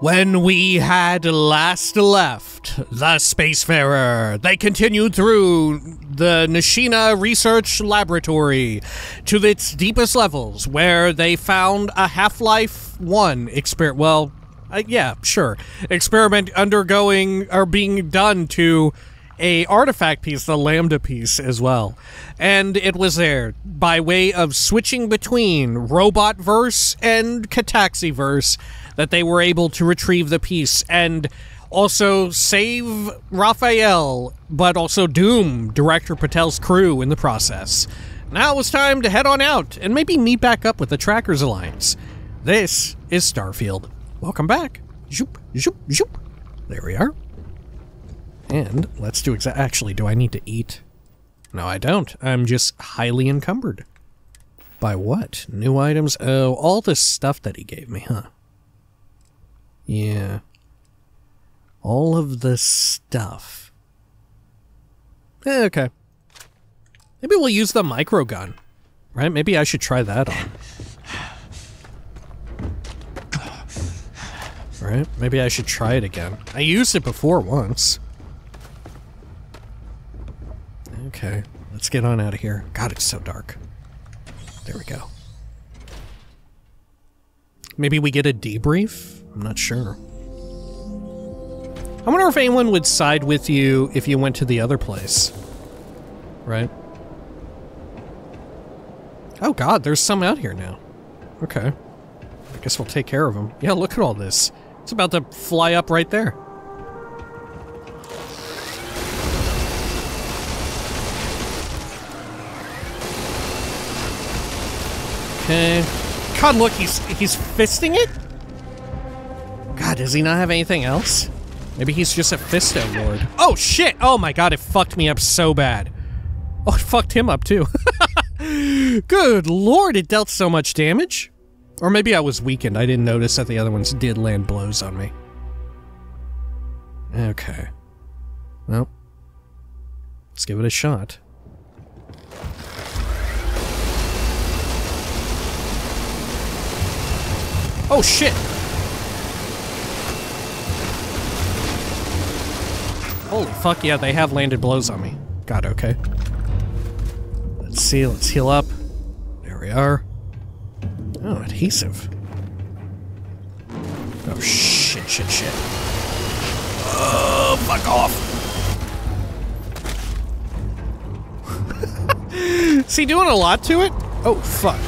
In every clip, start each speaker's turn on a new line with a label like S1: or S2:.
S1: When we had last left the Spacefarer, they continued through the Nishina Research Laboratory to its deepest levels, where they found a Half-Life 1 experiment. Well, yeah, sure. Experiment undergoing or being done to a artifact piece, the Lambda piece as well. And it was there by way of switching between Robot-verse and Cataxi-verse that they were able to retrieve the piece and also save Raphael, but also doom Director Patel's crew in the process. Now it was time to head on out and maybe meet back up with the Trackers Alliance. This is Starfield. Welcome back. Zoop, zoop, zoop. There we are. And let's do actually, do I need to eat? No, I don't. I'm just highly encumbered. By what? New items? Oh, all this stuff that he gave me, huh? Yeah. All of the stuff. Okay. Maybe we'll use the micro gun. Right? Maybe I should try that on. Right? Maybe I should try it again. I used it before once. Okay. Let's get on out of here. God, it's so dark. There we go. Maybe we get a debrief? I'm not sure. I wonder if anyone would side with you if you went to the other place. Right? Oh god, there's some out here now. Okay. I guess we'll take care of them. Yeah, look at all this. It's about to fly up right there. Okay. God, look, he's fisting it? God, does he not have anything else? Maybe he's just a Fisto Lord. Oh, shit! Oh my god, it fucked me up so bad. Oh, it fucked him up, too. Good lord, it dealt so much damage. Or maybe I was weakened. I didn't notice that the other ones did land blows on me. Okay. Well, let's give it a shot. Oh, shit! Holy fuck, yeah, they have landed blows on me. God, okay. Let's see, let's heal up. There we are. Oh, adhesive. Oh, shit, shit, shit. Oh, fuck off! Is he doing a lot to it? Oh, fuck.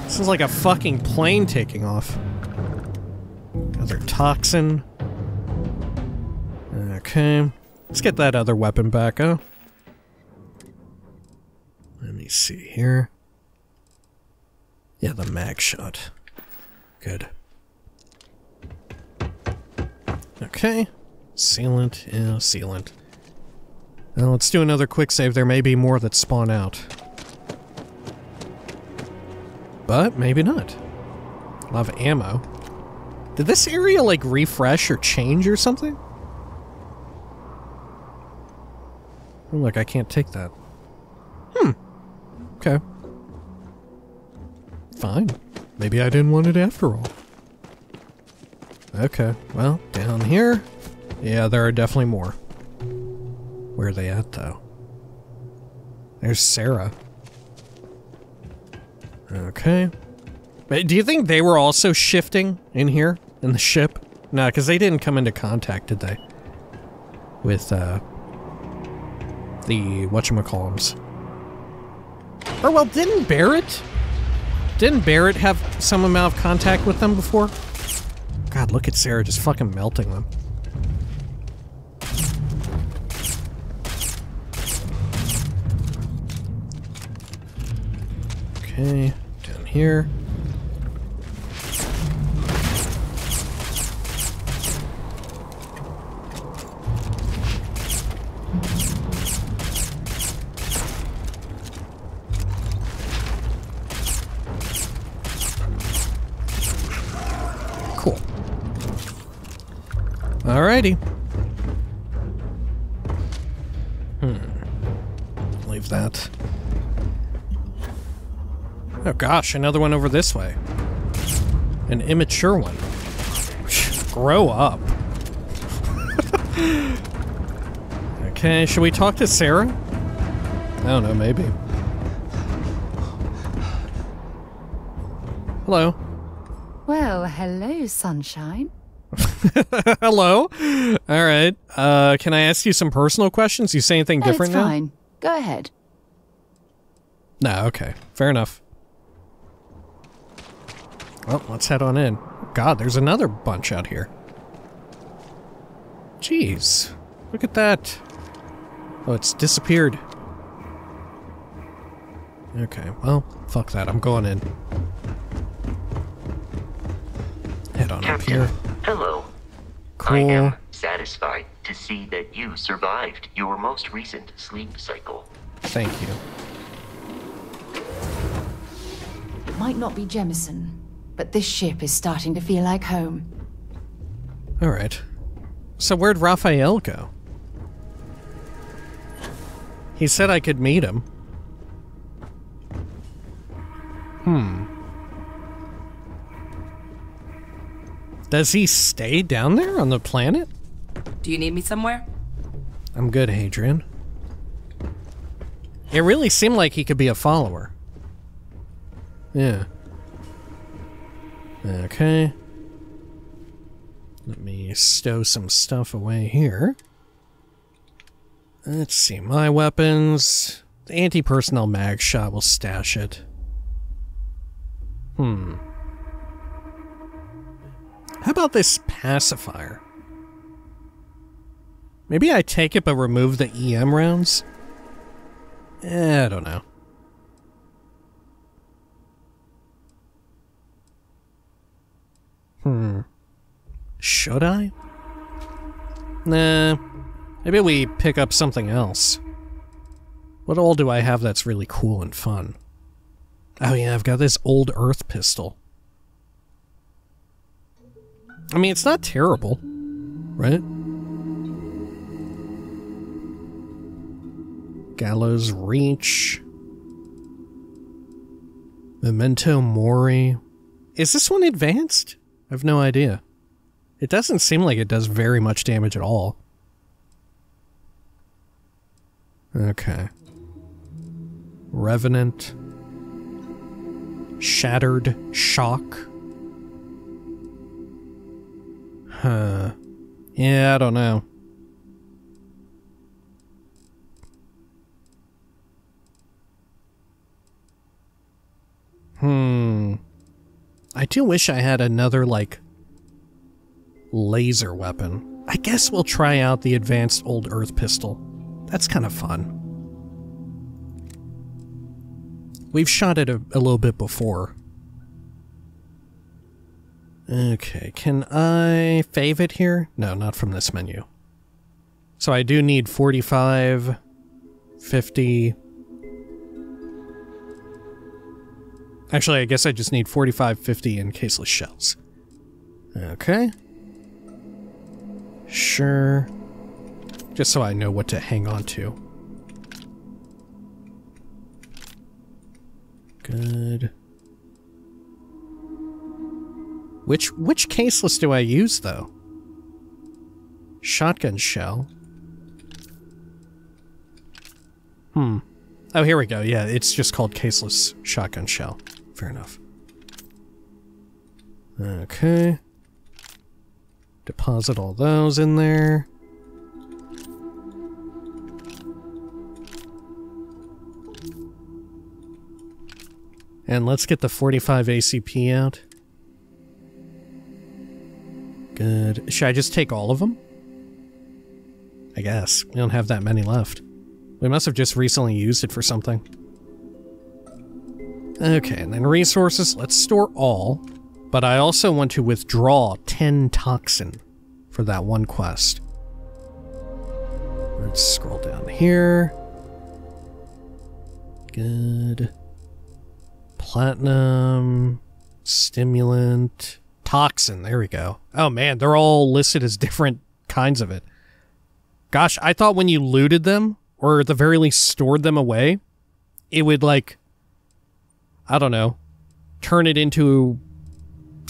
S1: This is like a fucking plane taking off. Another toxin. Okay. Let's get that other weapon back, huh? Let me see here. Yeah, the mag shot. Good. Okay. Sealant. Yeah, sealant. Now let's do another quick save. There may be more that spawn out. But maybe not. A lot of ammo. Did this area, like, refresh or change or something? Oh, look, I can't take that. Okay. Fine. Maybe I didn't want it after all. Okay, well, down here. Yeah, there are definitely more. Where are they at, though? There's Sarah. Okay. But do you think they were also shifting in here? In the ship? No, because they didn't come into contact, did they? With, the whatchamacallums. Or, well, didn't Barrett have some amount of contact with them before? God, look at Sarah just fucking melting them. Okay, down here. Cool. Alrighty. Leave that. Oh gosh, another one over this way. An immature one. Grow up. Okay, should we talk to Sarah? I don't know, maybe. Hello.
S2: Well, hello, sunshine.
S1: Hello. All right. Can I ask you some personal questions? You say anything different now?
S2: It's fine. Go ahead.
S1: No, okay. Fair enough. Well, let's head on in. God, there's another bunch out here. Jeez. Look at that. Oh, it's disappeared. Okay, well, fuck that. I'm going in. Head on up here.
S3: Hello.
S1: Cool.
S3: I am satisfied to see that you survived your most recent sleep cycle.
S1: Thank you.
S2: It might not be Jemison, but this ship is starting to feel like home.
S1: Alright. So where'd Raphael go? He said I could meet him. Does he stay down there on the planet?
S4: Do you need me somewhere?
S1: I'm good, Hadrian. It really seemed like he could be a follower. Yeah. Okay. Let me stow some stuff away here. Let's see, my weapons. The anti-personnel mag shot will stash it. How about this pacifier? Maybe I take it but remove the EM rounds? I don't know. Should I? Nah. Maybe we pick up something else. What all do I have that's really cool and fun? Oh yeah, I've got this old Earth pistol. I mean, it's not terrible, right? Gallows Reach. Memento Mori. Is this one advanced? I have no idea. It doesn't seem like it does very much damage at all. Okay. Revenant. Shattered Shock. Huh. Yeah, I don't know. I do wish I had another, like, laser weapon. I guess we'll try out the advanced old Earth pistol. That's kind of fun. We've shot it a little bit before. Okay, can I fave it here? No, not from this menu. So I do need 45, 50... Actually, I guess I just need 45, 50, and caseless shells. Okay. Sure. Just so I know what to hang on to. Good. Which caseless do I use, though? Shotgun shell. Oh, here we go. Yeah, it's just called caseless shotgun shell. Fair enough. Okay. Deposit all those in there. And let's get the 45 ACP out. Good. Should I just take all of them? I guess. We don't have that many left. We must have just recently used it for something. Okay, and then resources. Let's store all. But I also want to withdraw 10 toxin for that one quest. Let's scroll down here. Good. Platinum. Stimulant. Toxin, there we go. Oh man, they're all listed as different kinds of it. Gosh, I thought when you looted them, or at the very least stored them away, it would, like, I don't know, turn it into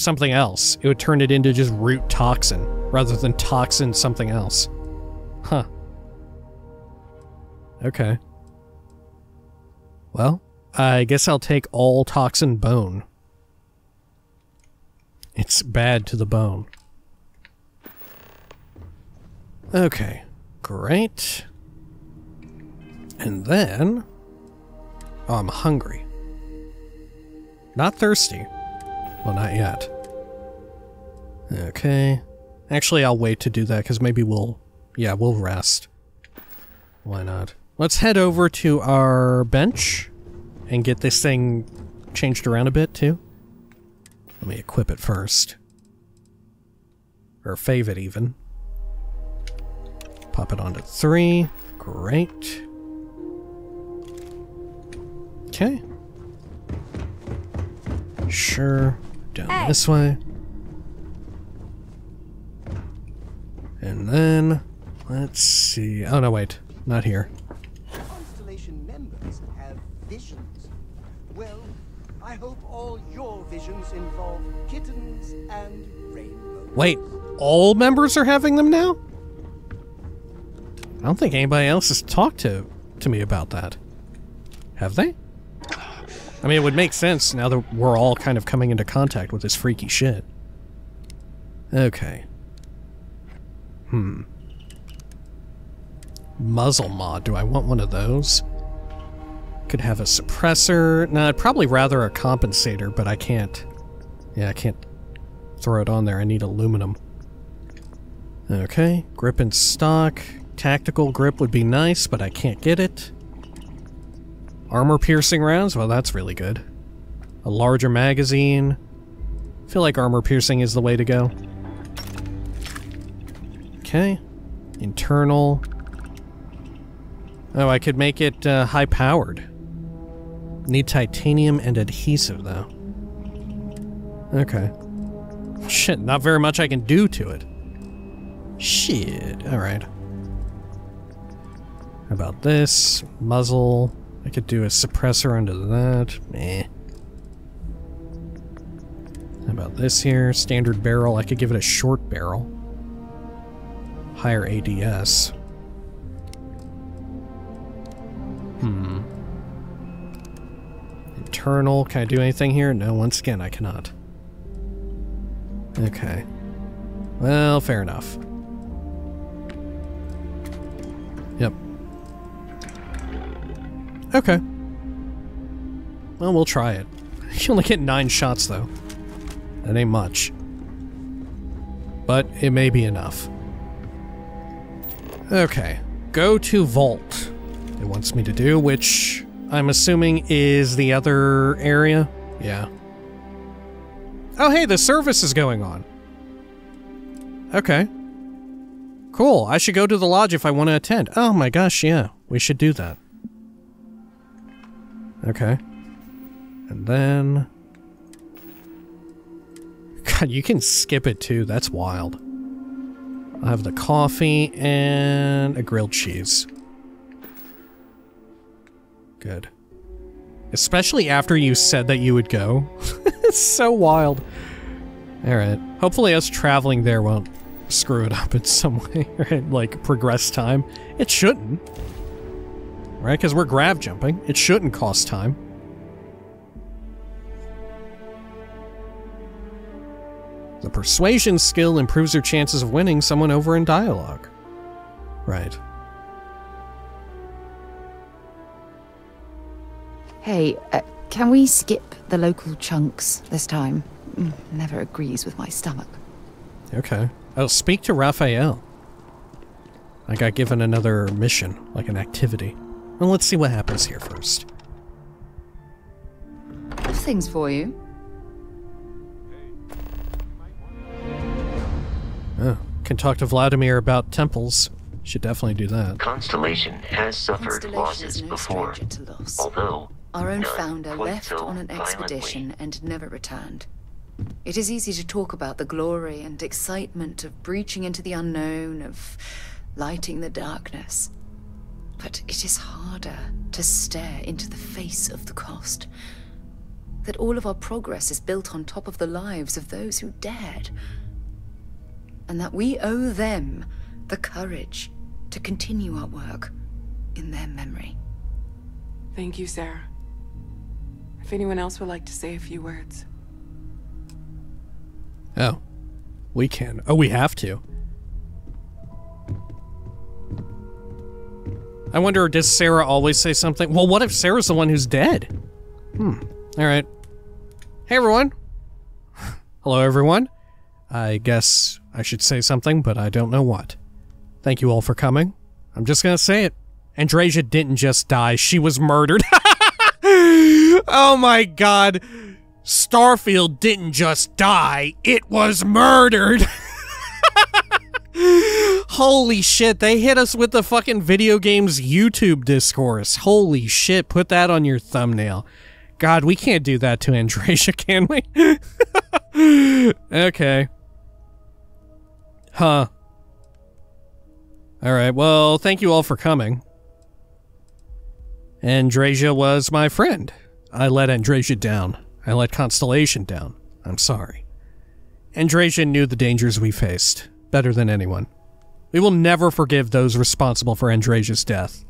S1: something else, it would turn it into just root toxin, rather than toxin something else. Huh. Okay. Well, I guess I'll take all toxin bone. It's bad to the bone. Okay, great. And then... oh, I'm hungry. Not thirsty. Well, not yet. Okay. Actually, I'll wait to do that, because maybe we'll rest. Why not? Let's head over to our bench and get this thing changed around a bit, too. Let me equip it first. Or fave it, even. Pop it onto 3. Great. Okay. Sure. Down this way. And then, let's see. Oh, no, wait. Not here.
S5: Constellation members have visions. Well, I hope all your visions involve kittens and rainbows.
S1: Wait, all members are having them now? I don't think anybody else has talked to me about that. Have they? I mean, it would make sense now that we're all kind of coming into contact with this freaky shit. Okay. Muzzle mod. Do I want one of those? Could have a suppressor. Nah, I'd probably rather a compensator, but I can't. Yeah, I can't throw it on there. I need aluminum. Okay. Grip and stock. Tactical grip would be nice, but I can't get it. Armor-piercing rounds? Well, that's really good. A larger magazine. I feel like armor-piercing is the way to go. Okay. Internal. Oh, I could make it high-powered. Need titanium and adhesive, though. Okay. Shit, not very much I can do to it. Shit, alright. How about this? Muzzle. I could do a suppressor under that. Meh. How about this here? Standard barrel. I could give it a short barrel. Higher ADS. Internal. Can I do anything here? No, once again, I cannot. Okay. Well, fair enough. Yep. Okay. Well, we'll try it. You only get 9 shots, though. That ain't much. But it may be enough. Okay. Go to Vault. It wants me to do, which I'm assuming is the other area. Yeah. Oh, hey, the service is going on. Okay. Cool. I should go to the lodge if I want to attend. Oh my gosh, yeah. We should do that. Okay. And then... God, you can skip it too. That's wild. I'll have the coffee and a grilled cheese. Good. Especially after you said that you would go. It's so wild. Alright. Hopefully us traveling there won't screw it up in some way. Right? Like, progress time. It shouldn't. Right? Because we're grav jumping. It shouldn't cost time. The persuasion skill improves your chances of winning someone over in dialogue. Right.
S2: Hey, can we skip the local chunks this time? Never agrees with my stomach.
S1: Okay. Oh, speak to Raphael. I got given another mission, like an activity. Well, let's see what happens here first.
S2: I have things for you.
S1: Oh, can talk to Vladimir about temples. Should definitely do that.
S3: Constellation has suffered losses before, although
S2: our own
S3: none
S2: founder
S3: quite
S2: left
S3: so
S2: on an
S3: violently.
S2: expedition and never returned. It is easy to talk about the glory and excitement of breaching into the unknown, of lighting the darkness. But it is harder to stare into the face of the cost. that all of our progress is built on top of the lives of those who dared. And that we owe them the courage to continue our work in their memory.
S6: Thank you, Sarah. If anyone else would like to say a few words.
S1: Oh. We can. Oh, we have to. I wonder, does Sarah always say something? Well, what if Sarah's the one who's dead? Alright. Hey, everyone. Hello, everyone. I guess I should say something, but I don't know what. Thank you all for coming. I'm just gonna say it. Andreja didn't just die, she was murdered. Oh my god. Starfield didn't just die, it was murdered. Holy shit, they hit us with the fucking video games YouTube discourse. Holy shit, put that on your thumbnail. God, we can't do that to Andreja, can we? Okay. Huh. Alright, well, thank you all for coming. Andreja was my friend. I let Andreja down. I let Constellation down. I'm sorry. Andreja knew the dangers we faced better than anyone. We will never forgive those responsible for Andreja's death.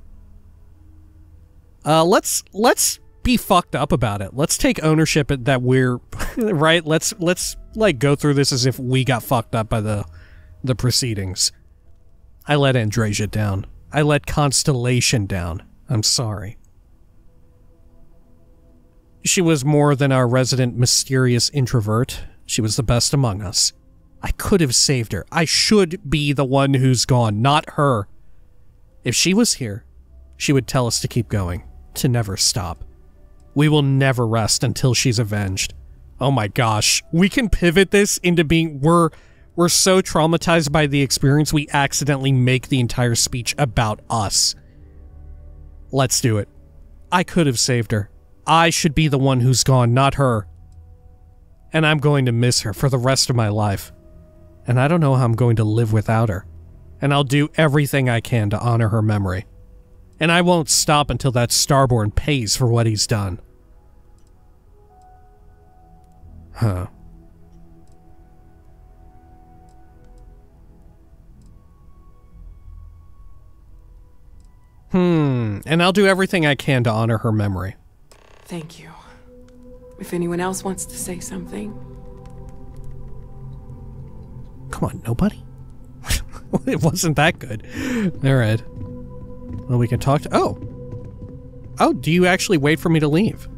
S1: Let's be fucked up about it. Let's take ownership that we're right. Let's like go through this as if we got fucked up by the proceedings. I let Andreja down. I let Constellation down. I'm sorry. She was more than our resident mysterious introvert. She was the best among us. I could have saved her. I should be the one who's gone, not her. If she was here, she would tell us to keep going, to never stop. We will never rest until she's avenged. Oh my gosh, we can pivot this into being, we're so traumatized by the experience we accidentally make the entire speech about us. Let's do it. I could have saved her. I should be the one who's gone, not her. And I'm going to miss her for the rest of my life. And I don't know how I'm going to live without her. And I'll do everything I can to honor her memory. And I won't stop until that Starborn pays for what he's done. Huh. And I'll do everything I can to honor her memory.
S6: Thank you. If anyone else wants to say something.
S1: Come on, nobody? It wasn't that good. Alright. Well, we can talk to... Oh, do you actually wait for me to leave?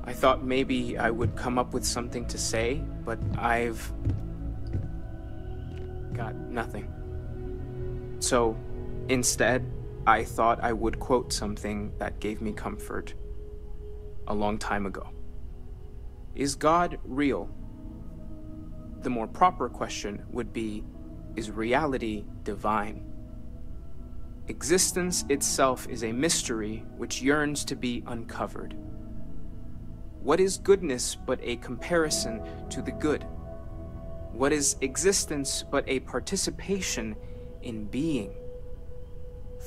S7: I thought maybe I would come up with something to say, but I've got nothing. So, instead, I thought I would quote something that gave me comfort a long time ago. Is God real? The more proper question would be, is reality divine? Existence itself is a mystery which yearns to be uncovered. What is goodness but a comparison to the good? What is existence but a participation in being?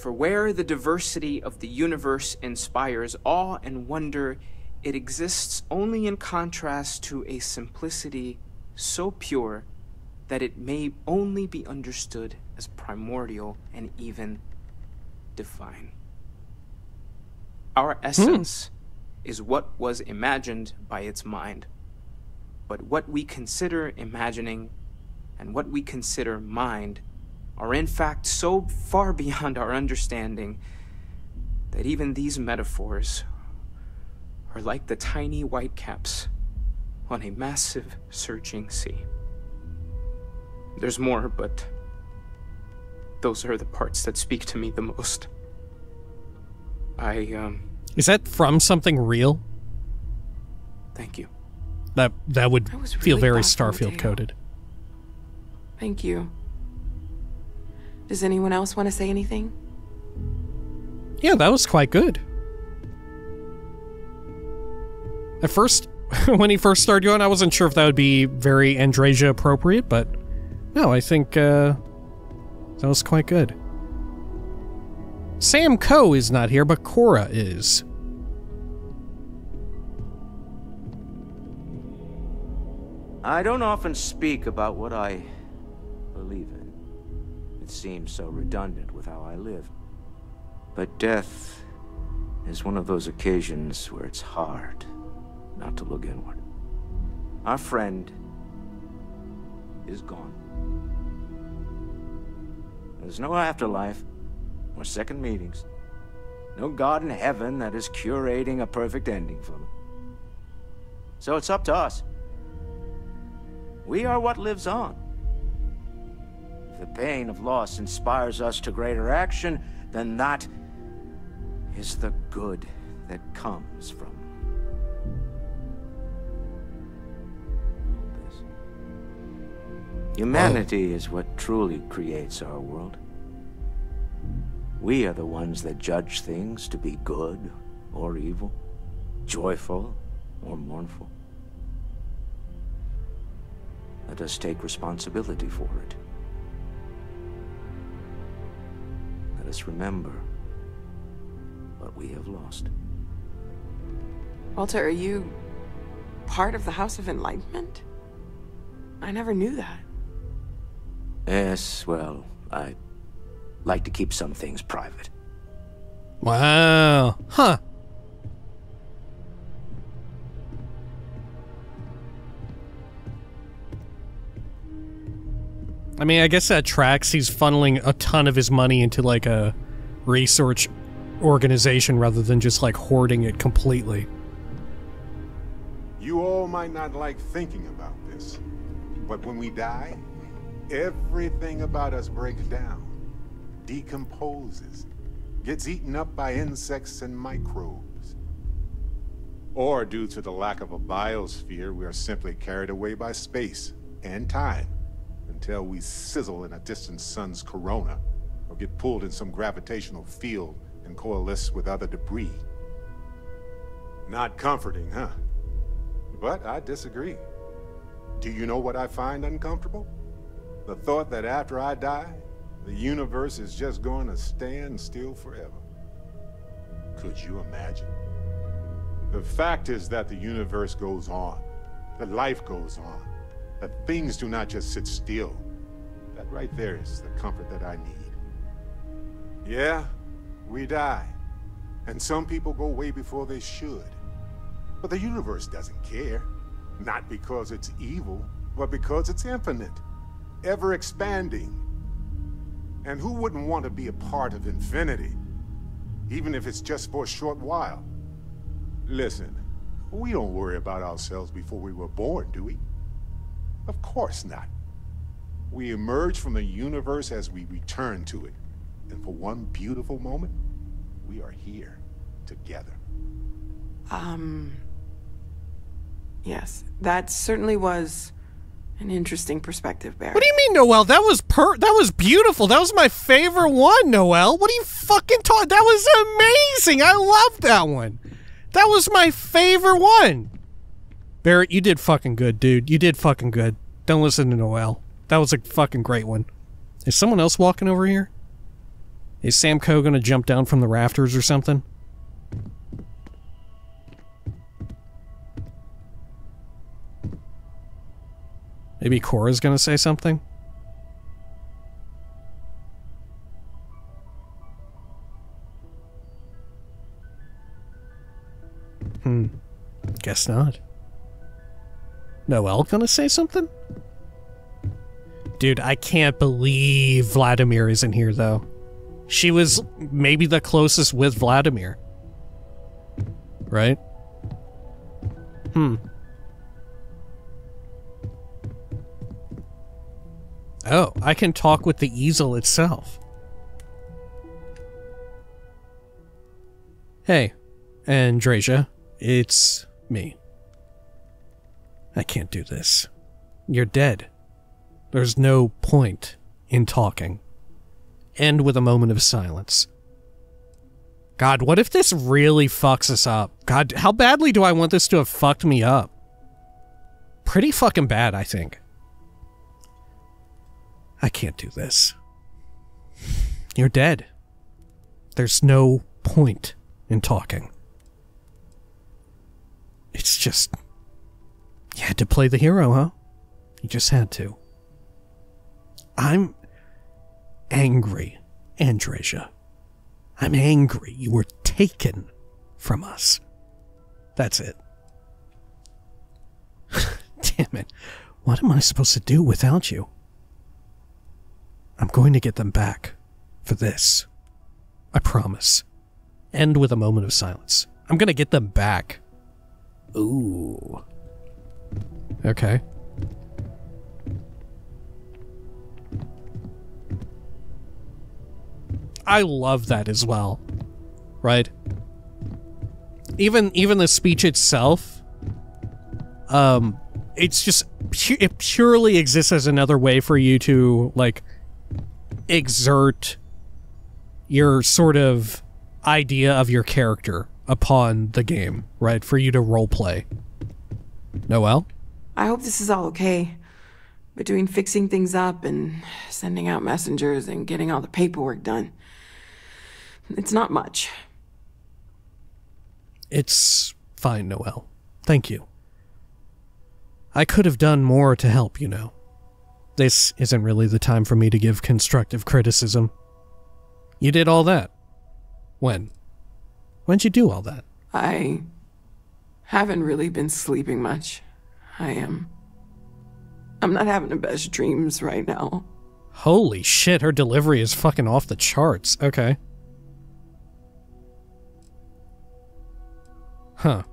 S7: For where the diversity of the universe inspires awe and wonder, it exists only in contrast to a simplicity so pure that it may only be understood as primordial and even divine. Our essence is what was imagined by its mind, but what we consider imagining and what we consider mind are in fact so far beyond our understanding that even these metaphors are like the tiny whitecaps on a massive surging sea. There's more, but those are the parts that speak to me the most.
S1: Is that from something real?
S7: Thank you.
S1: That would feel very Starfield
S6: Teo.
S1: coded.
S6: Thank you. Does anyone else want to say anything?
S1: Yeah, that was quite good. At first, when he first started going, I wasn't sure if that would be very Andreja appropriate, but no, I think that was quite good. Sam Coe is not here, but Cora is.
S8: I don't often speak about what I believe in. It seems so redundant with how I live. But death is one of those occasions where it's hard not to look inward. Our friend is gone. There's no afterlife, or second meetings. No God in heaven that is curating a perfect ending for them. So it's up to us. We are what lives on. If the pain of loss inspires us to greater action, then that is the good that comes from all this. Humanity is what truly creates our world. We are the ones that judge things to be good or evil, joyful or mournful. Let us take responsibility for it. Let us remember what we have lost.
S6: Walter, are you part of the House of Enlightenment? I never knew that.
S8: Yes, well, I like to keep some things private.
S1: Wow. Huh. I mean, I guess that tracks. He's funneling a ton of his money into, like, a research organization rather than just, like, hoarding it completely.
S9: You all might not like thinking about this, but when we die, everything about us breaks down, decomposes, gets eaten up by insects and microbes. Or due to the lack of a biosphere, we are simply carried away by space and time until we sizzle in a distant sun's corona or get pulled in some gravitational field and coalesce with other debris. Not comforting, huh? But I disagree. Do you know what I find uncomfortable? The thought that after I die, the universe is just going to stand still forever. Could you imagine? The fact is that the universe goes on, that life goes on, that things do not just sit still. That right there is the comfort that I need. Yeah, we die, and some people go way before they should. But the universe doesn't care, not because it's evil, but because it's infinite, ever expanding. And who wouldn't want to be a part of infinity, even if it's just for a short while? Listen, we don't worry about ourselves before we were born, do we? Of course not. We emerge from the universe as we return to it. And for one beautiful moment, we are here together.
S6: Yes, that certainly was an interesting perspective, Barry.
S1: What do you mean, Noel? That was beautiful. That was my favorite one, Noel. What are you fucking talking? That was amazing. I loved that one. That was my favorite one. Barrett, you did fucking good, dude. You did fucking good. Don't listen to Noel. That was a fucking great one. Is someone else walking over here? Is Sam Coe gonna jump down from the rafters or something? Maybe Cora's gonna say something? Guess not. Noel gonna say something? Dude, I can't believe Vladimir isn't here, though. She was maybe the closest with Vladimir. Right? Oh, I can talk with the easel itself. Hey, Andrasia, it's me. I can't do this. You're dead. There's no point in talking. End with a moment of silence. God, what if this really fucks us up? God, how badly do I want this to have fucked me up? Pretty fucking bad, I think. I can't do this. You're dead. There's no point in talking. It's just... You had to play the hero, huh? You just had to. I'm angry, Andresia. I'm angry you were taken from us. That's it. Damn it. What am I supposed to do without you? I'm going to get them back. For this. I promise. End with a moment of silence. I'm going to get them back. Ooh. Okay. I love that as well. Right? Even the speech itself, it's just, it purely exists as another way for you to, like, exert your sort of idea of your character upon the game, right? For you to roleplay. Noel?
S6: I hope this is all okay. Between fixing things up and sending out messengers and getting all the paperwork done. It's not much.
S1: It's fine, Noel. Thank you. I could have done more to help, you know. This isn't really the time for me to give constructive criticism. You did all that. When? When'd you do all that?
S6: I haven't really been sleeping much. I'm not having the best dreams right now.
S1: Holy shit, her delivery is fucking off the charts. Okay. Huh.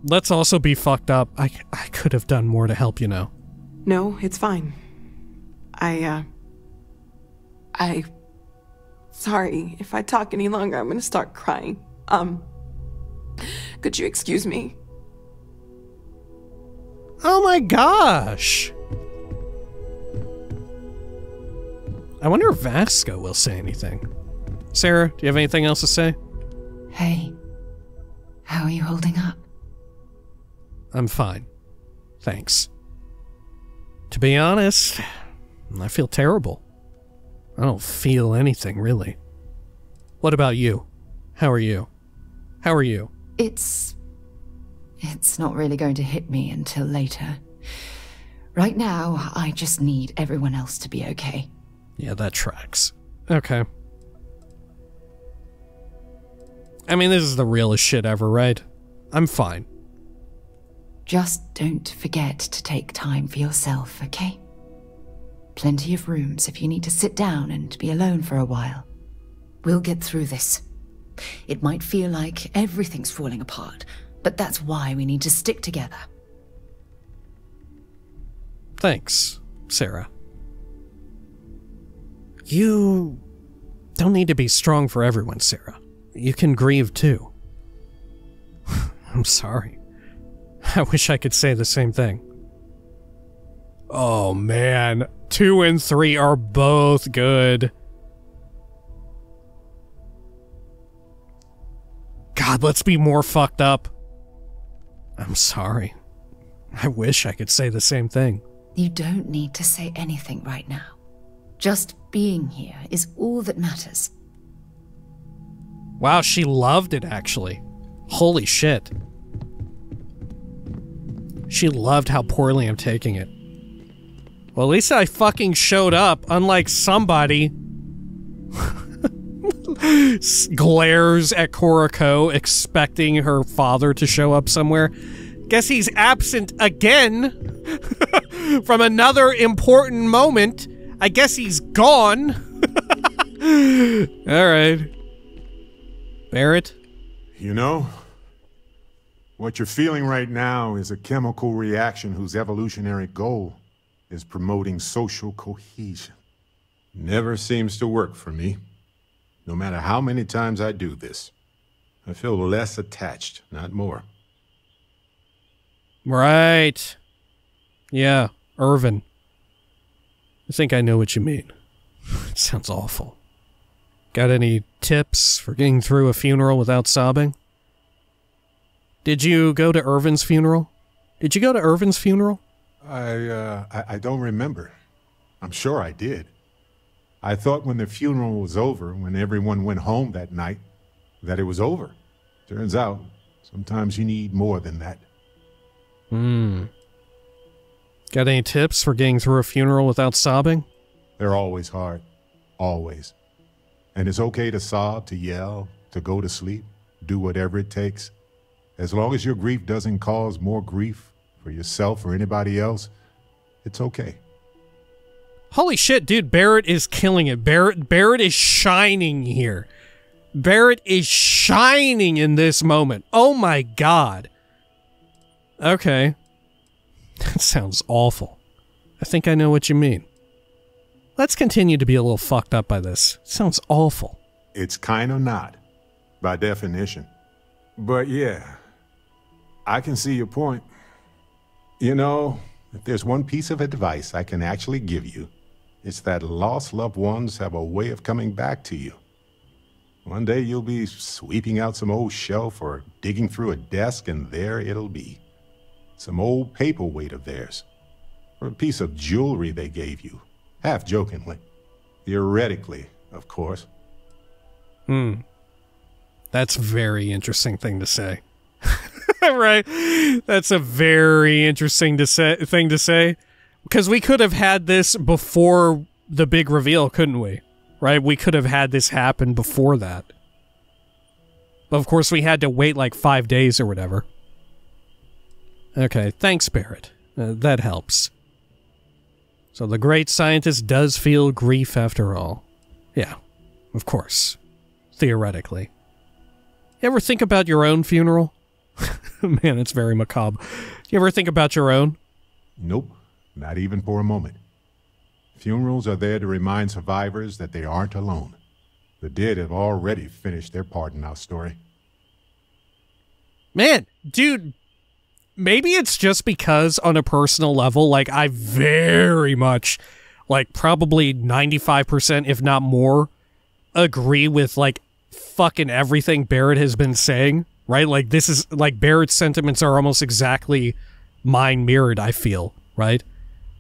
S1: Let's also be fucked up. I could have done more to help, you know.
S6: No, it's fine. Sorry, if I talk any longer, I'm gonna start crying. Could you excuse me?
S1: Oh my gosh! I wonder if Vasco will say anything. Sarah, do you have anything else to say?
S2: Hey, how are you holding up?
S1: I'm fine. Thanks. To be honest, I feel terrible. I don't feel anything, really. What about you? How are you? How are you?
S2: It's not really going to hit me until later. Right now, I just need everyone else to be okay.
S1: Yeah, that tracks. Okay. I mean, this is the realest shit ever, right? I'm fine.
S2: Just don't forget to take time for yourself, okay? Plenty of rooms if you need to sit down and be alone for a while. We'll get through this. It might feel like everything's falling apart, but that's why we need to stick together.
S1: Thanks, Sarah. You don't need to be strong for everyone, Sarah. You can grieve too. I'm sorry. I wish I could say the same thing. Oh man, 2 and 3 are both good. God, let's be more fucked up. I'm sorry. I wish I could say the same thing.
S2: You don't need to say anything right now. Just being here is all that matters.
S1: Wow, she loved it, actually. Holy shit. She loved how poorly I'm taking it. Well, at least I fucking showed up, unlike somebody. Glares at Koriko, expecting her father to show up somewhere. Guess he's absent again. From another important moment. I guess he's gone. Alright. Barrett?
S9: You know, what you're feeling right now is a chemical reaction whose evolutionary goal is promoting social cohesion. Never seems to work for me. No matter how many times I do this, I feel less attached, not more.
S1: Right. Yeah, Irvin. I think I know what you mean. It sounds awful. Got any tips for getting through a funeral without sobbing? Did you go to Irvin's funeral? Did you go to Irvin's funeral?
S9: I don't remember. I'm sure I did. I thought when the funeral was over, when everyone went home that night, that it was over. Turns out, sometimes you need more than that.
S1: Got any tips for getting through a funeral without sobbing?
S9: They're always hard. Always. And it's okay to sob, to yell, to go to sleep, do whatever it takes. As long as your grief doesn't cause more grief for yourself or anybody else, it's okay.
S1: Holy shit, dude, Barrett is killing it. Barrett is shining here. Barrett is shining in this moment. Oh my god. Okay. That sounds awful. I think I know what you mean. Let's continue to be a little fucked up by this. Sounds awful.
S9: It's kind of not, by definition. But yeah, I can see your point. You know, if there's one piece of advice I can actually give you, it's that lost loved ones have a way of coming back to you. One day you'll be sweeping out some old shelf or digging through a desk, and there it'll be. Some old paperweight of theirs, or a piece of jewelry they gave you, half jokingly. Theoretically, of course.
S1: That's a very interesting thing to say. Right? That's a very interesting thing to say. Because we could have had this before the big reveal, couldn't we? Right? We could have had this happen before that. But of course we had to wait like 5 days or whatever. Okay, thanks, Barrett. That helps. So the great scientist does feel grief after all. Yeah, of course. Theoretically. You ever think about your own funeral? Man, it's very macabre. You ever think about your own?
S9: Nope, not even for a moment. Funerals are there to remind survivors that they aren't alone. The dead have already finished their part in our story.
S1: Man, dude, maybe it's just because on a personal level, like, I very much, like, probably 95%, if not more, agree with, like, fucking everything Barrett has been saying, right? Like, this is, like, Barrett's sentiments are almost exactly mine mirrored, I feel, right?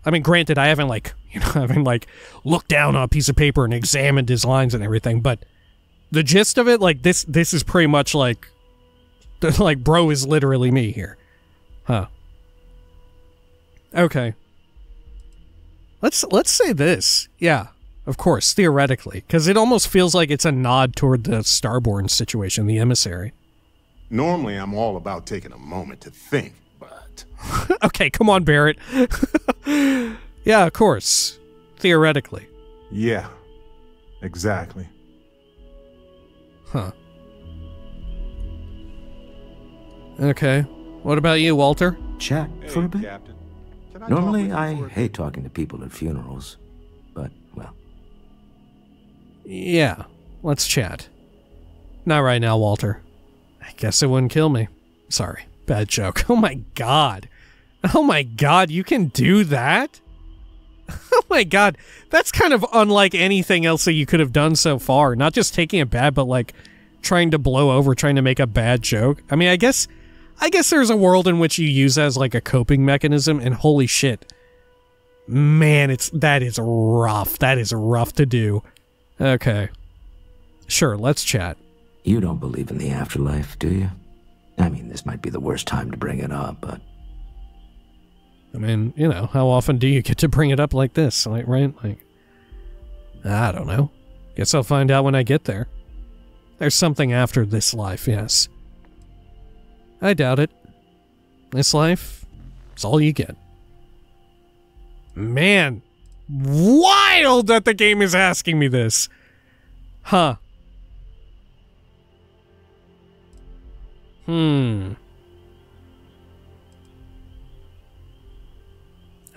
S1: I mean, granted, I haven't, like, you know, I haven't, like, looked down on a piece of paper and examined his lines and everything, but the gist of it, like, this is pretty much, like, bro is literally me here. Huh. Okay. Let's say this. Yeah, of course, theoretically, because it almost feels like it's a nod toward the Starborn situation, the emissary.
S9: Normally, I'm all about taking a moment to think, but...
S1: Okay, come on, Barrett. Yeah, of course. Theoretically.
S9: Yeah, exactly.
S1: Huh. Okay. What about you, Walter?
S8: Chat for a bit?
S9: Captain. Can I
S8: Normally,
S9: talk
S8: I
S9: with you for a
S8: hate talking to people at funerals, but, well.
S1: Yeah, let's chat. Not right now, Walter. I guess it wouldn't kill me. Sorry, bad joke. Oh my god. Oh my god, you can do that? Oh my god, that's kind of unlike anything else that you could have done so far. Not just taking it bad, but like trying to blow over, trying to make a bad joke. I mean, I guess there's a world in which you use as like a coping mechanism, and holy shit. Man, that is rough. That is rough to do. Okay. Sure, let's chat.
S8: You don't believe in the afterlife, do you? I mean, this might be the worst time to bring it up, but...
S1: I mean, you know, how often do you get to bring it up like this? Like, right? Like, I don't know. Guess I'll find out when I get there. There's something after this life, yes. I doubt it. This life, it's all you get. Man, wild that the game is asking me this. Huh.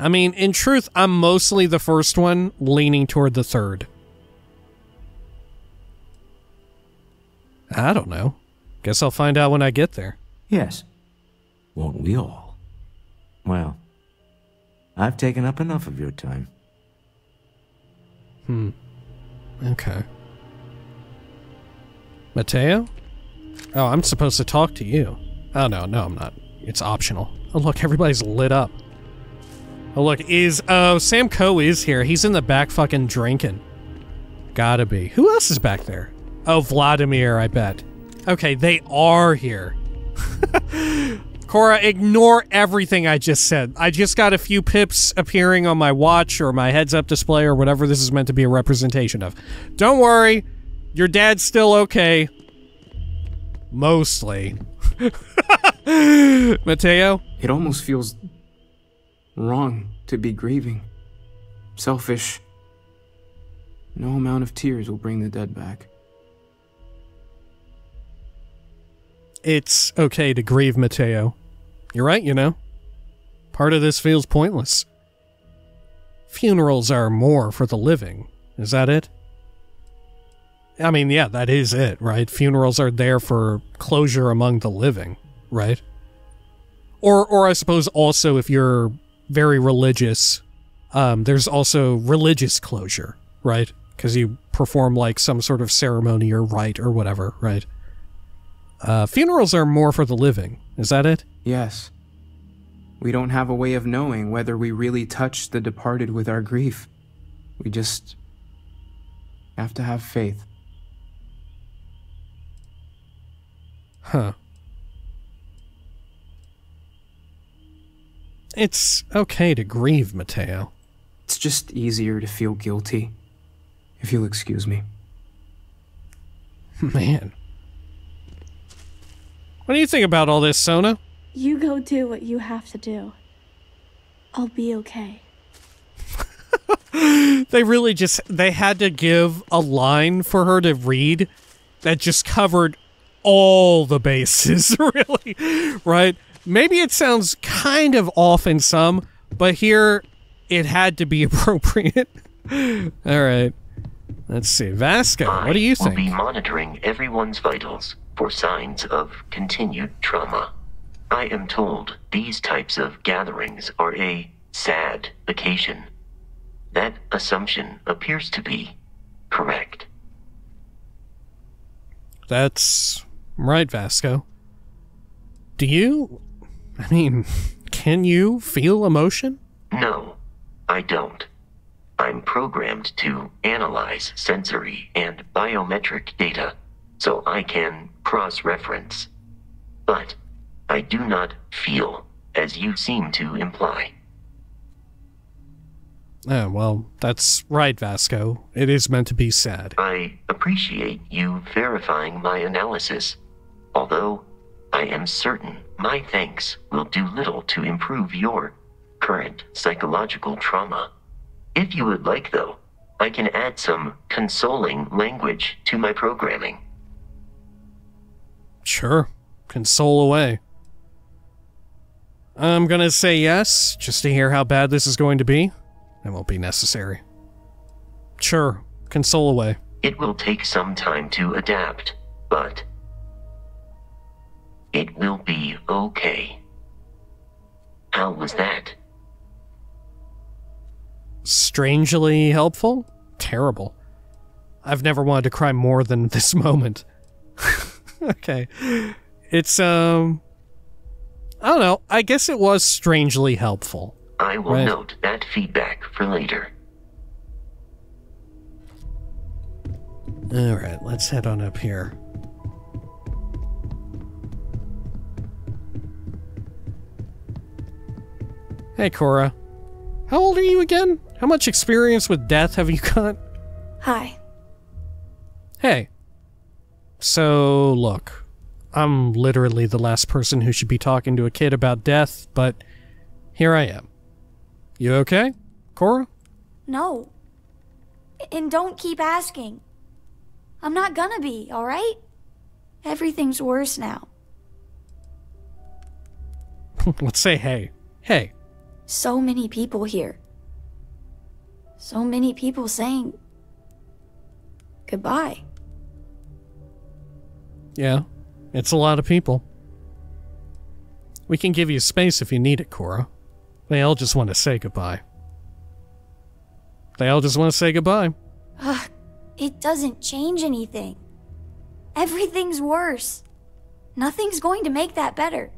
S1: I mean, in truth, I'm mostly the first one, leaning toward the third. I don't know. Guess I'll find out when I get there.
S8: Yes. Won't we all? Well, I've taken up enough of your time.
S1: Okay. Mateo? Oh, I'm supposed to talk to you. Oh, no, I'm not. It's optional. Oh, look, everybody's lit up. Oh, look, Sam Coe is here. He's in the back fucking drinking. Gotta be. Who else is back there? Oh, Vladimir, I bet. Okay, they are here. Cora, ignore everything I just said. I just got a few pips appearing on my watch or my heads-up display or whatever this is meant to be a representation of. Don't worry. Your dad's still okay. Mostly. Mateo?
S7: It almost feels wrong to be grieving. Selfish. No amount of tears will bring the dead back.
S1: It's okay to grieve, Mateo. You're right, you know. Part of this feels pointless. Funerals are more for the living. Is that it? I mean, yeah, that is it, right? Funerals are there for closure among the living, right? Or I suppose also if you're very religious, there's also religious closure, right? Because you perform like some sort of ceremony or rite or whatever, right? Funerals are more for the living. Is that it?
S7: Yes. We don't have a way of knowing whether we really touch the departed with our grief. We just have to have faith.
S1: Huh. It's okay to grieve, Mateo.
S7: It's just easier to feel guilty, if you'll excuse me.
S1: Man. What do you think about all this, Sona?
S10: You go do what you have to do. I'll be okay.
S1: They had to give a line for her to read that just covered all the bases, really, right? Maybe it sounds kind of off in some, but here it had to be appropriate. All right. Let's see. Vasco, what do you think?
S3: I will be monitoring everyone's vitals for signs of continued trauma. I am told these types of gatherings are a sad occasion. That assumption appears to be correct.
S1: That's right, Vasco. Can you feel emotion?
S3: No, I don't. I'm programmed to analyze sensory and biometric data so I can cross-reference. But I do not feel, as you seem to imply.
S1: Oh, well, that's right, Vasco. It is meant to be sad.
S3: I appreciate you verifying my analysis, although I am certain my thanks will do little to improve your current psychological trauma. If you would like, though, I can add some consoling language to my programming.
S1: Sure. Console away. I'm gonna say yes, just to hear how bad this is going to be. It won't be necessary. Sure. Console away.
S3: It will take some time to adapt, but it will be okay. How was that?
S1: Strangely helpful? Terrible. I've never wanted to cry more than this moment. Okay. It's, I don't know. I guess it was strangely helpful.
S3: I will note that feedback for later.
S1: Alright, let's head on up here. Hey, Cora. How old are you again? How much experience with death have you got?
S10: Hi.
S1: Hey. So, look. I'm literally the last person who should be talking to a kid about death, but here I am. You okay, Cora?
S10: No. And don't keep asking. I'm not gonna be, alright? Everything's worse now.
S1: Let's say hey. Hey.
S10: So many people here. So many people saying goodbye.
S1: Yeah, it's a lot of people. We can give you space if you need it, Cora. They all just want to say goodbye. They all just want to say goodbye.
S10: Ugh, it doesn't change anything. Everything's worse. Nothing's going to make that better.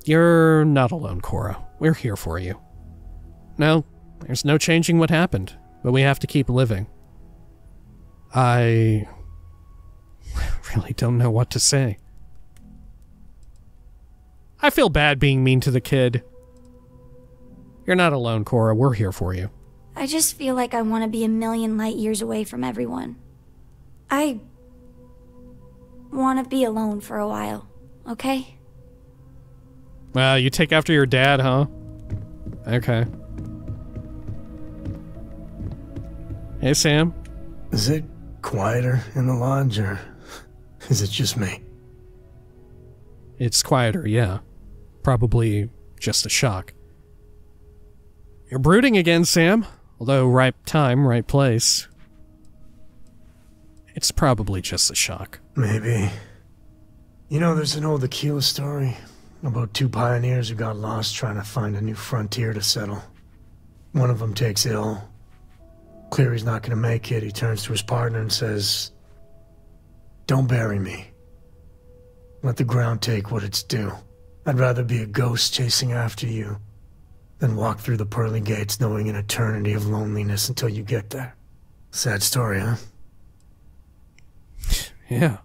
S1: You're not alone, Cora. We're here for you. No, there's no changing what happened, but we have to keep living. I really don't know what to say. I feel bad being mean to the kid. You're not alone, Cora. We're here for you.
S10: I just feel like I want to be a million light years away from everyone. I want to be alone for a while, okay?
S1: Well, you take after your dad, huh? Okay. Hey, Sam.
S11: Is it quieter in the lodge, or is it just me?
S1: It's quieter, yeah. Probably just a shock. You're brooding again, Sam. Although right time, right place. It's probably just a shock.
S11: Maybe. You know, there's an old Aquila story about two pioneers who got lost trying to find a new frontier to settle. One of them takes ill. Clear he's not going to make it. He turns to his partner and says, "Don't bury me. Let the ground take what it's due. I'd rather be a ghost chasing after you than walk through the pearly gates knowing an eternity of loneliness until you get there." Sad story, huh?
S1: Yeah.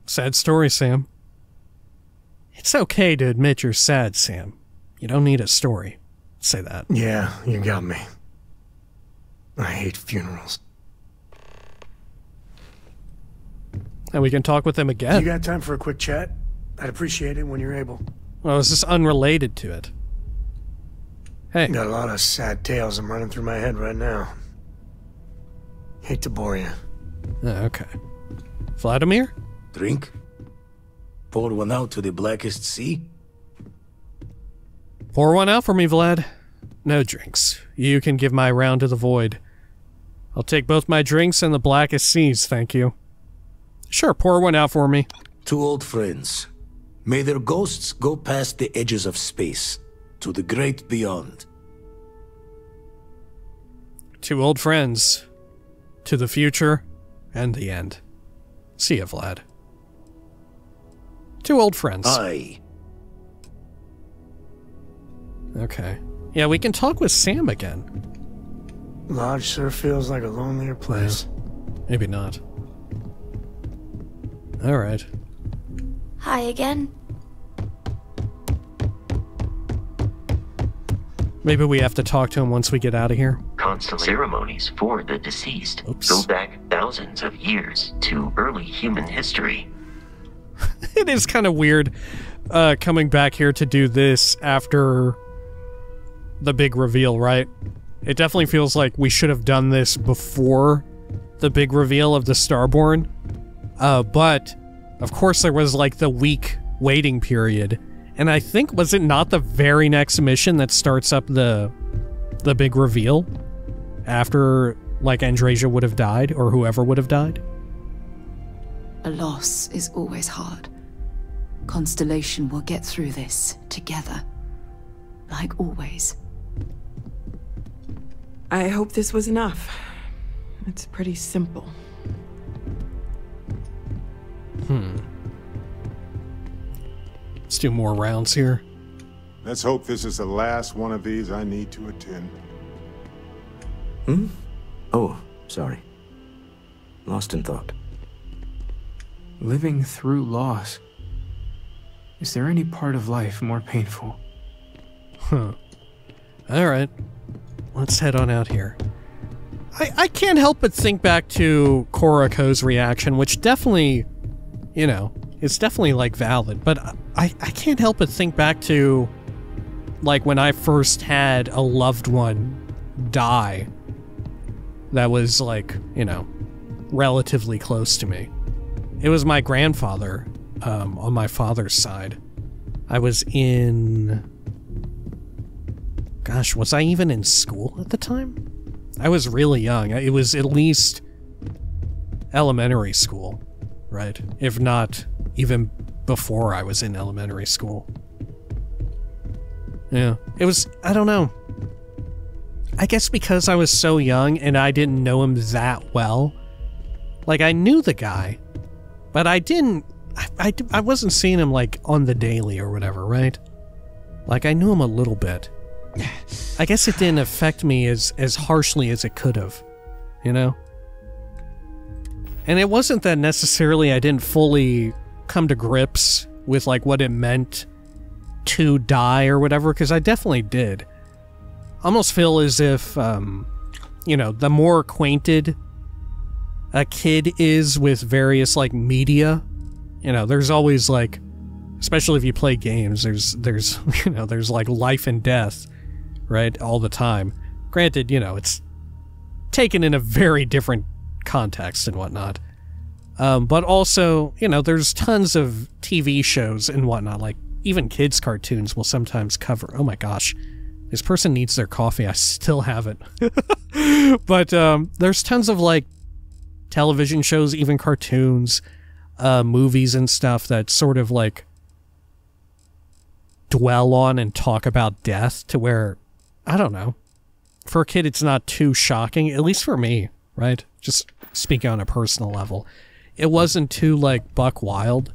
S1: Sad story, Sam. It's okay to admit you're sad, Sam. You don't need a story. Say that.
S11: Yeah, you got me. I hate funerals.
S1: And we can talk with them again.
S11: You got time for a quick chat? I'd appreciate it when you're able.
S1: Well, is this unrelated to it? Hey.
S11: Got a lot of sad tales I'm running through my head right now. Hate to bore you.
S1: Okay. Vladimir?
S12: Drink? Pour one out to the blackest sea?
S1: Pour one out for me, Vlad. No drinks. You can give my round to the void. I'll take both my drinks and the blackest seas, thank you. Sure, pour one out for me.
S12: Two old friends. May their ghosts go past the edges of space, to the great beyond.
S1: Two old friends. To the future and the end. See ya, Vlad. Two old friends.
S12: Aye.
S1: Okay. Yeah, we can talk with Sam again.
S11: Lodge sure feels like a lonelier place.
S1: Yeah. Maybe not. Alright.
S10: Hi again.
S1: Maybe we have to talk to him once we get out of here.
S3: Constellation ceremonies for the deceased go back thousands of years to early human history.
S1: It is kind of weird coming back here to do this after the big reveal, right? It definitely feels like we should have done this before the big reveal of the Starborn. But, of course, there was like the week waiting period. And I think, was it not the very next mission that starts up the big reveal? After, like, Andrasia would have died, or whoever would have died?
S2: A loss is always hard. Constellation will get through this together. Like always.
S6: I hope this was enough. It's pretty simple.
S1: Let's do more rounds here.
S9: Let's hope this is the last one of these I need to attend.
S12: Oh, sorry. Lost in thought.
S7: Living through loss. Is there any part of life more painful?
S1: Huh. Alright. Let's head on out here. I can't help but think back to Korrako's reaction, which definitely, you know, it's definitely, like, valid. But I can't help but think back to, like, when I first had a loved one die that was, like, you know, relatively close to me. It was my grandfather, on my father's side. I was in... Gosh, was I even in school at the time? I was really young. It was at least elementary school, right? If not even before I was in elementary school. Yeah, it was, I don't know. I guess because I was so young and I didn't know him that well. Like, I knew the guy, but I didn't, I wasn't seeing him, like, on the daily or whatever, right? Like, I knew him a little bit. I guess it didn't affect me as harshly as it could have, you know? And it wasn't that necessarily I didn't fully come to grips with, like, what it meant to die or whatever, because I definitely did. I almost feel as if, you know, the more acquainted a kid is with various, like, media, you know, there's always, like, especially if you play games, there's you know, there's, like, life and death, right, all the time. Granted, you know, it's taken in a very different context and whatnot. But also, you know, there's tons of TV shows and whatnot, like, even kids' cartoons will sometimes cover... Oh my gosh. This person needs their coffee. I still haven't. But there's tons of, like, television shows, even cartoons, movies and stuff that sort of, like, dwell on and talk about death to where, I don't know, for a kid it's not too shocking, at least for me, right? Just speaking on a personal level. It wasn't too, like, buck wild,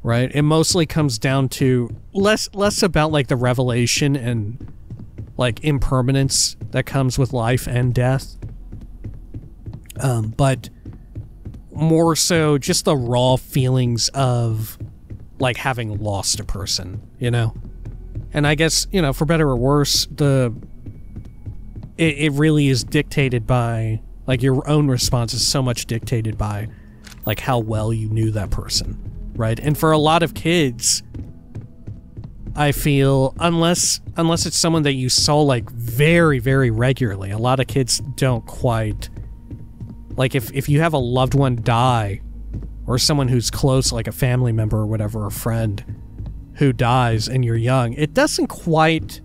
S1: right? It mostly comes down to less about, like, the revelation and, like, impermanence that comes with life and death. But more so just the raw feelings of, like, having lost a person, you know? And I guess, you know, for better or worse, it really is dictated by, like, your own response is so much dictated by, like, how well you knew that person, right? And for a lot of kids, I feel, unless it's someone that you saw, like, very, very regularly, a lot of kids don't quite, like, if you have a loved one die, or someone who's close, like a family member or whatever, a friend who dies and you're young, it doesn't quite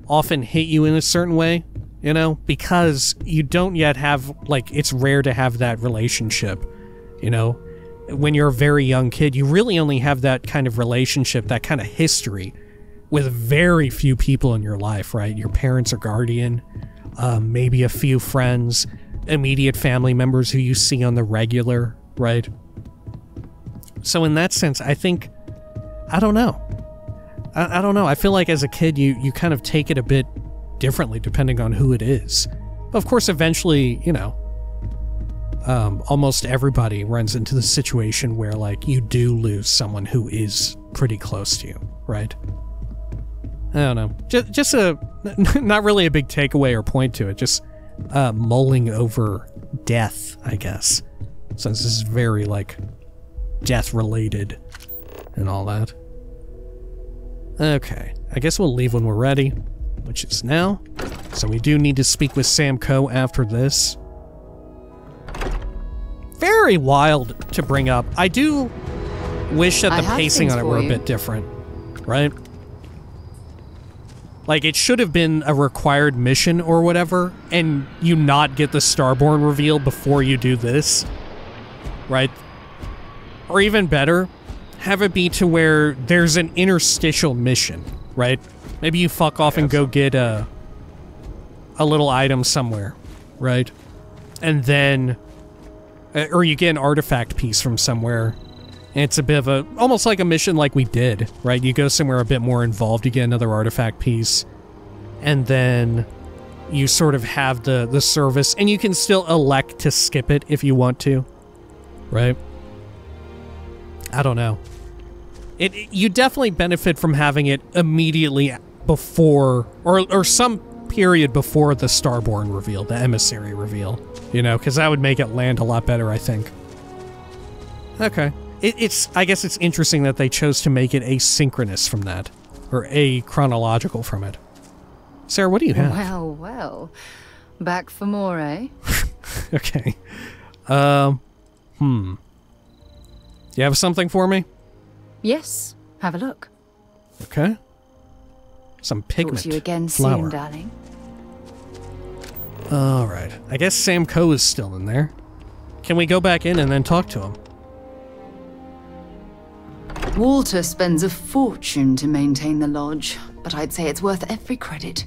S1: often hit you in a certain way, you know, because you don't yet have, like, it's rare to have that relationship, you know. When you're a very young kid, you really only have that kind of relationship, that kind of history with very few people in your life, right? Your parents or guardian, maybe a few friends, immediate family members who you see on the regular, right? So in that sense, I think, I don't know. I don't know. I feel like as a kid, you kind of take it a bit differently depending on who it is. But of course, eventually, you know, almost everybody runs into the situation where, like, you do lose someone who is pretty close to you, right? I don't know. Just a, not really a big takeaway or point to it, just mulling over death, I guess. Since this is very, like, death-related and all that. Okay, I guess we'll leave when we're ready, which is now. So we do need to speak with Sam Coe after this. Very wild to bring up. I do wish that the pacing on it were a bit different, right? Like, it should have been a required mission or whatever, and you not get the Starborn reveal before you do this, right? Or even better, have it be to where there's an interstitial mission, right? Maybe you fuck off and go get a little item somewhere, right? And then, or you get an artifact piece from somewhere, and it's a bit of a, almost like a mission like we did, right? You go somewhere a bit more involved, you get another artifact piece, and then you sort of have the service, and you can still elect to skip it if you want to, right? I don't know. You definitely benefit from having it immediately before, or some period before the Starborn reveal, the emissary reveal, you know, because that would make it land a lot better, I think. Okay. I guess it's interesting that they chose to make it asynchronous from that, or achronological from it. Sarah, what do you have?
S13: Well, well. Back for more, eh?
S1: Okay. You have something for me?
S13: Yes. Have a look.
S1: Okay. Some pigment.
S13: Talk to you again
S1: flower.
S13: soon, darling.
S1: Alright. I guess Sam Coe is still in there. Can we go back in and then talk to him?
S13: Walter spends a fortune to maintain the lodge, but I'd say it's worth every credit.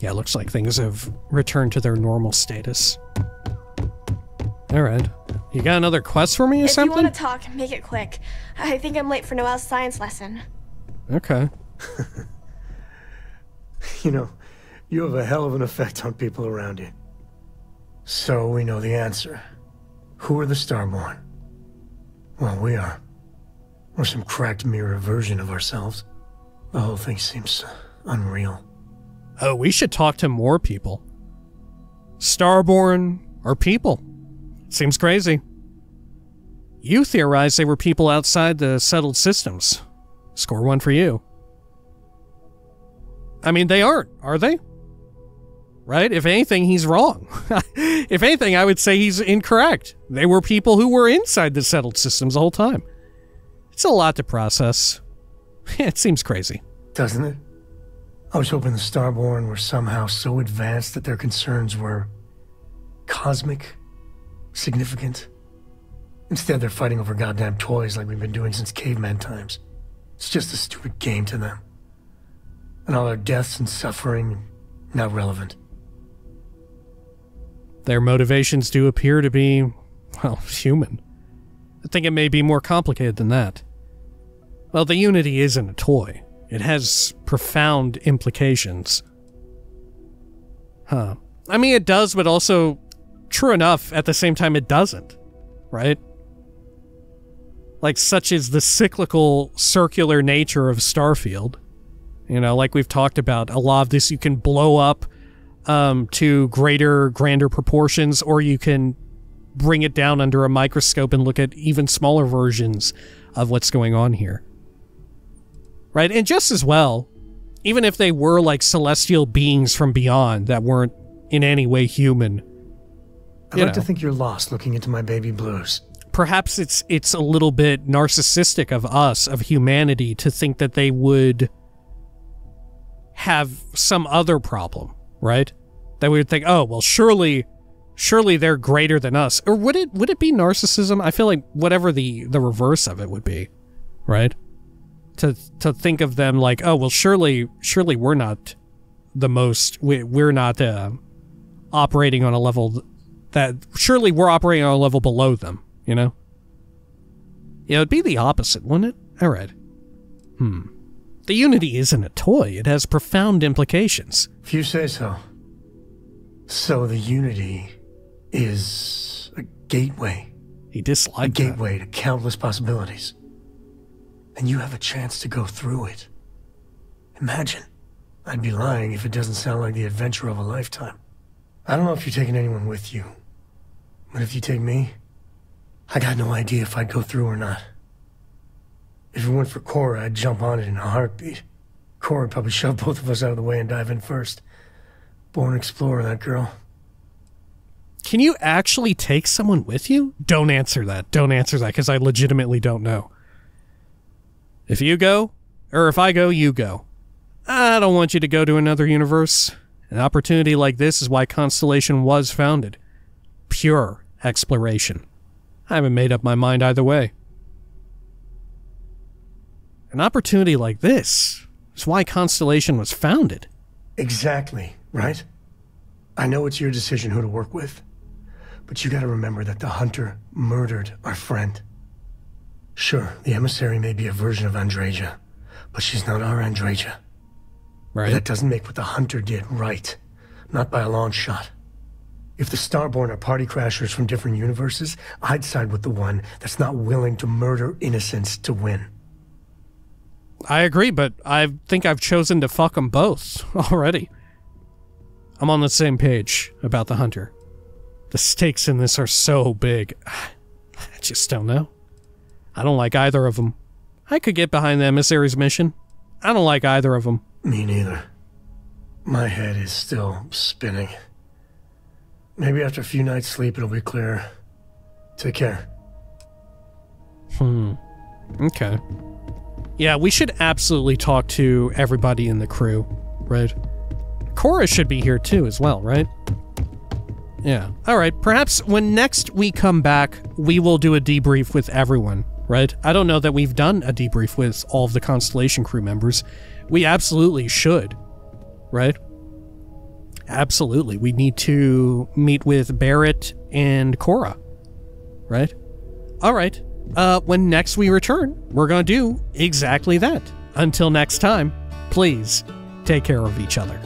S1: Yeah, it looks like things have returned to their normal status. Alright. You got another quest for me or something?
S14: If you want to talk, make it quick. I think I'm late for Noel's science lesson.
S1: Okay.
S11: You know, you have a hell of an effect on people around you. So we know the answer. Who are the Starborn? Well, we are. Or some cracked mirror version of ourselves. The whole thing seems unreal.
S1: Oh, we should talk to more people. Starborn or people. Seems crazy. You theorized they were people outside the settled systems. Score one for you. I mean, they aren't, are they? Right? If anything, he's wrong. If anything, I would say he's incorrect. They were people who were inside the settled systems the whole time. It's a lot to process. It seems crazy.
S11: Doesn't it? I was hoping the Starborn were somehow so advanced that their concerns were cosmic, significant. Instead, they're fighting over goddamn toys like we've been doing since caveman times. It's just a stupid game to them. And all our deaths and suffering, not relevant.
S1: Their motivations do appear to be, well, human. I think it may be more complicated than that. Well, the Unity isn't a toy. It has profound implications. Huh. I mean, it does, but also, true enough, at the same time, it doesn't. Right? Like, such is the cyclical, circular nature of Starfield. You know, like we've talked about, a lot of this you can blow up to grander proportions, or you can bring it down under a microscope and look at even smaller versions of what's going on here. Right? And just as well, even if they were like celestial beings from beyond that weren't in any way human.
S11: I'd like to think you're lost looking into my baby blues.
S1: Perhaps it's a little bit narcissistic of us, of humanity, to think that they would have some other problem, right? That we would think, oh, well, surely they're greater than us. Or would it be narcissism? I feel like whatever the reverse of it would be, right? To think of them like, oh, well, surely we're not the most, we're not operating on a level that, surely we're operating on a level below them, you know? Yeah, it'd be the opposite, wouldn't it? All right. The Unity isn't a toy. It has profound implications.
S11: If you say so. So the Unity is a gateway.
S1: He disliked
S11: a gateway to countless possibilities. And you have a chance to go through it. Imagine. I'd be lying if it doesn't sound like the adventure of a lifetime. I don't know if you're taking anyone with you, but if you take me, I got no idea if I'd go through or not. If it weren't for Cora, I'd jump on it in a heartbeat. Cora would probably shove both of us out of the way and dive in first. Born explorer, that girl.
S1: Can you actually take someone with you? Don't answer that. Don't answer that, because I legitimately don't know. If you go, or if I go, you go. I don't want you to go to another universe. An opportunity like this is why Constellation was founded. Pure exploration. I haven't made up my mind either way. An opportunity like this is why Constellation was founded.
S11: Exactly, right? I know it's your decision who to work with, but you gotta remember that the Hunter murdered our friend. Sure, the emissary may be a version of Andreja, but she's not our Andreja.
S1: Right.
S11: But that doesn't make what the Hunter did right. Not by a long shot. If the Starborn are party crashers from different universes, I'd side with the one that's not willing to murder innocents to win.
S1: I agree, but I think I've chosen to fuck them both already. I'm on the same page about the Hunter. The stakes in this are so big. I just don't know. I don't like either of them. I could get behind the emissary's mission. I don't like either of them.
S11: Me neither. My head is still spinning. Maybe after a few nights' sleep it'll be clearer. Take care.
S1: Okay. Yeah, we should absolutely talk to everybody in the crew, right? Cora should be here too as well, right? Yeah. Alright, perhaps when next we come back, we will do a debrief with everyone, right? I don't know that we've done a debrief with all of the Constellation crew members. We absolutely should, right? Absolutely. We need to meet with Barrett and Cora, right? Alright. When next we return, we're gonna do exactly that. Until next time, please take care of each other.